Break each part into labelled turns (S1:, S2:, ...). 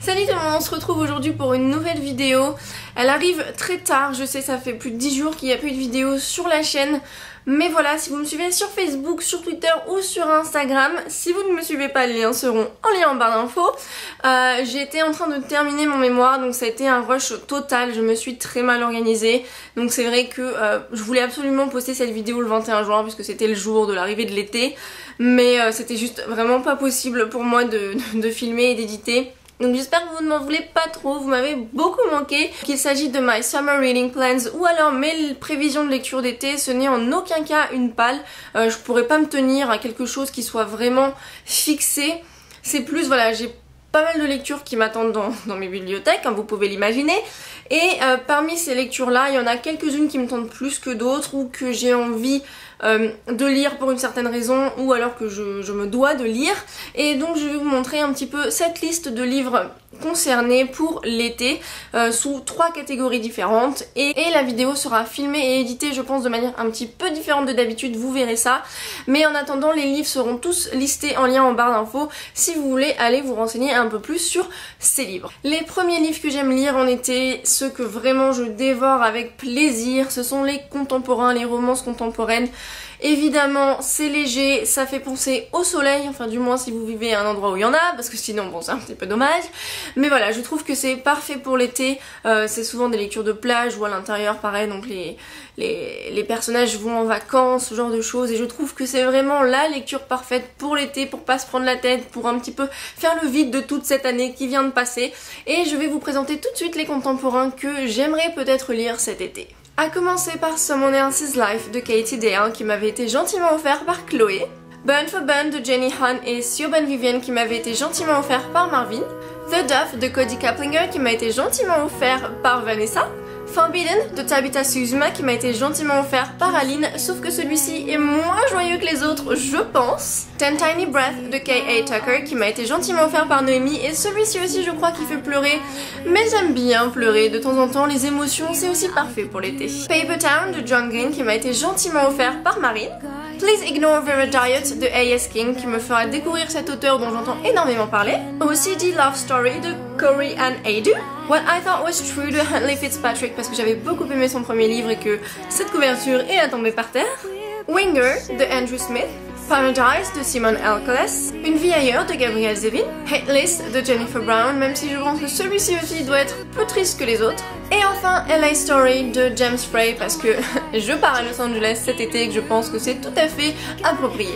S1: Salut tout le monde, on se retrouve aujourd'hui pour une nouvelle vidéo. Elle arrive très tard, je sais, ça fait plus de 10 jours qu'il n'y a plus de vidéo sur la chaîne. Mais voilà, si vous me suivez sur Facebook, sur Twitter ou sur Instagram, si vous ne me suivez pas, les liens seront en lien en barre d'infos. J'étais en train de terminer mon mémoire, donc ça a été un rush total, je me suis très mal organisée. Donc c'est vrai que je voulais absolument poster cette vidéo le 21 juin puisque c'était le jour de l'arrivée de l'été. Mais c'était juste vraiment pas possible pour moi de filmer et d'éditer. Donc j'espère que vous ne m'en voulez pas trop, vous m'avez beaucoup manqué. Qu'il s'agit de my summer reading plans ou alors mes prévisions de lecture d'été, ce n'est en aucun cas une palle. Je pourrais pas me tenir à quelque chose qui soit vraiment fixé. C'est plus, voilà, j'ai pas mal de lectures qui m'attendent dans mes bibliothèques, comme vous pouvez l'imaginer. Et parmi ces lectures là, il y en a quelques-unes qui me tentent plus que d'autres ou que j'ai envie de lire pour une certaine raison ou alors que je me dois de lire. Et donc je vais vous montrer un petit peu cette liste de livres concernés pour l'été sous 3 catégories différentes et la vidéo sera filmée et éditée je pense de manière un petit peu différente de d'habitude, vous verrez ça. Mais en attendant, les livres seront tous listés en lien en barre d'infos si vous voulez aller vous renseigner un peu plus sur ces livres. Les premiers livres que j'aime lire en été, ceux que vraiment je dévore avec plaisir, ce sont les contemporains, les romances contemporaines. Évidemment c'est léger, ça fait penser au soleil, enfin du moins si vous vivez à un endroit où il y en a, parce que sinon bon c'est un petit peu dommage. Mais voilà, je trouve que c'est parfait pour l'été, c'est souvent des lectures de plage ou à l'intérieur pareil, donc les personnages vont en vacances, ce genre de choses, et je trouve que c'est vraiment la lecture parfaite pour l'été, pour pas se prendre la tête, pour un petit peu faire le vide de toute cette année qui vient de passer. Et je vais vous présenter tout de suite les contemporains que j'aimerais peut-être lire cet été. A commencer par Someone Else's Life de Katie Dale qui m'avait été gentiment offert par Chloé, Burn for Burn de Jenny Han et Siobhan Vivian qui m'avait été gentiment offert par Marvin, The Duff de Cody Kaplinger qui m'a été gentiment offert par Vanessa, Forbidden de Tabitha Suzuma qui m'a été gentiment offert par Aline, sauf que celui-ci est moins joyeux que les autres, je pense. Ten Tiny Breath de K.A. Tucker qui m'a été gentiment offert par Noémie, et celui-ci aussi je crois qu'il fait pleurer, mais j'aime bien pleurer de temps en temps, les émotions c'est aussi parfait pour l'été. Paper Town de John Green qui m'a été gentiment offert par Marine. Please Ignore Vera Diet de A.S. King qui me fera découvrir cet auteur dont j'entends énormément parler. OCD Love Story de Corey Ann Adu. What I Thought Was True de Huntley Fitzpatrick parce que j'avais beaucoup aimé son premier livre et que cette couverture est à tomber par terre. Winger de Andrew Smith. Paradise de Simone Alcoles, Une vie ailleurs de Gabrielle Zevin, Hate List de Jennifer Brown, même si je pense que celui-ci aussi doit être plus triste que les autres. Et enfin LA Story de James Frey parce que je pars à Los Angeles cet été et que je pense que c'est tout à fait approprié.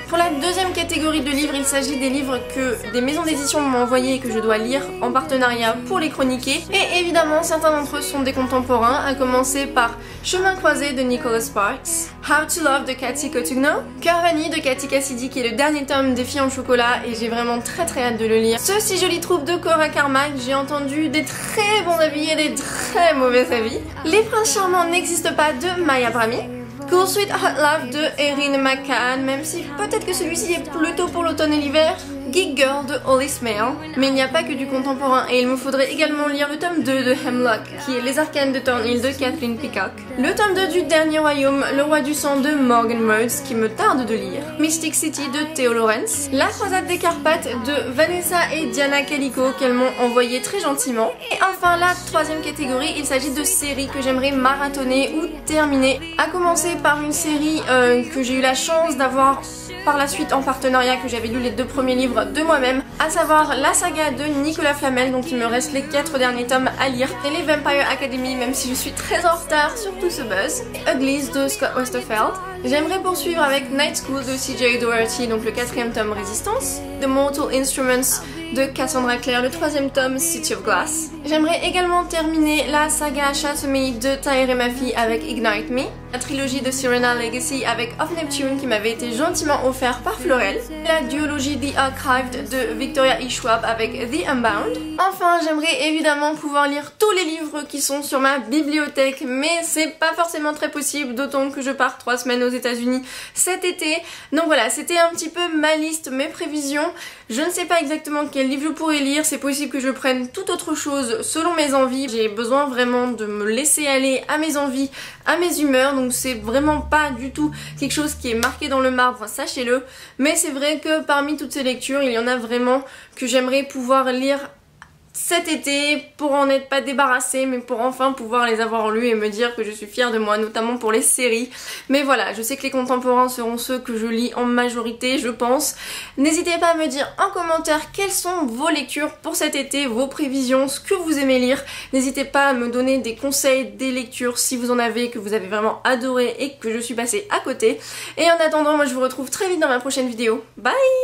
S1: Pour la deuxième catégorie de livres, il s'agit des livres que des maisons d'édition m'ont envoyés et que je dois lire en partenariat pour les chroniquer. Et évidemment, certains d'entre eux sont des contemporains, à commencer par Chemin croisé de Nicholas Sparks, How to Love de Cathy Cotugno, Cœur vanille de Cathy Cassidy qui est le dernier tome des Filles en chocolat et j'ai vraiment très hâte de le lire. Ce si joli troupe de Cora Carmack, j'ai entendu des très bons avis et des très mauvais avis. Les princes charmants n'existent pas de Maya Brahmi. Cool Sweet Hot Love de Erin McCann, même si peut-être que celui-ci est plutôt pour l'automne et l'hiver. Geek Girl de Holly Smale, mais il n'y a pas que du contemporain et il me faudrait également lire le tome 2 de Hemlock, qui est Les Arcanes de Thornhill de Kathleen Peacock, le tome 2 du Dernier Royaume, Le Roi du Sang de Morgan Rhodes, qui me tarde de lire, Mystic City de Theo Lawrence, La Croisade des Carpates de Vanessa et Diana Calico, qu'elles m'ont envoyé très gentiment, et enfin la troisième catégorie, il s'agit de séries que j'aimerais marathonner ou terminer, à commencer par une série que j'ai eu la chance d'avoir par la suite en partenariat, que j'avais lu les 2 premiers livres de moi-même, à savoir la saga de Nicolas Flamel, donc il me reste les 4 derniers tomes à lire, et les Vampire Academy, même si je suis très en retard sur tout ce buzz, Uglies de Scott Westerfeld. J'aimerais poursuivre avec Night School de C.J. Doherty, donc le 4e tome Résistance, The Mortal Instruments de Cassandra Clare, le 3e tome City of Glass. J'aimerais également terminer la saga Chasse-Mei de Taher et Mafi avec Ignite Me, la trilogie de Serena Legacy avec Of Neptune qui m'avait été gentiment offert par Florel, la duologie The Archived de Victoria E. Schwab avec The Unbound. Enfin, j'aimerais évidemment pouvoir lire tous les livres qui sont sur ma bibliothèque, mais c'est pas forcément très possible, d'autant que je pars 3 semaines aux États-Unis cet été. Donc voilà, c'était un petit peu ma liste, mes prévisions. Je ne sais pas exactement quel livre je pourrais lire, c'est possible que je prenne tout autre chose selon mes envies. J'ai besoin vraiment de me laisser aller à mes envies, à mes humeurs, donc c'est vraiment pas du tout quelque chose qui est marqué dans le marbre, sachez-le. Mais c'est vrai que parmi toutes ces lectures, il y en a vraiment que j'aimerais pouvoir lire cet été pour en être pas débarrassée, mais pour enfin pouvoir les avoir lus et me dire que je suis fière de moi, notamment pour les séries. Mais voilà, je sais que les contemporains seront ceux que je lis en majorité, je pense. N'hésitez pas à me dire en commentaire quelles sont vos lectures pour cet été, vos prévisions, ce que vous aimez lire. N'hésitez pas à me donner des conseils, des lectures si vous en avez, que vous avez vraiment adoré et que je suis passée à côté. Et en attendant, moi je vous retrouve très vite dans ma prochaine vidéo. Bye!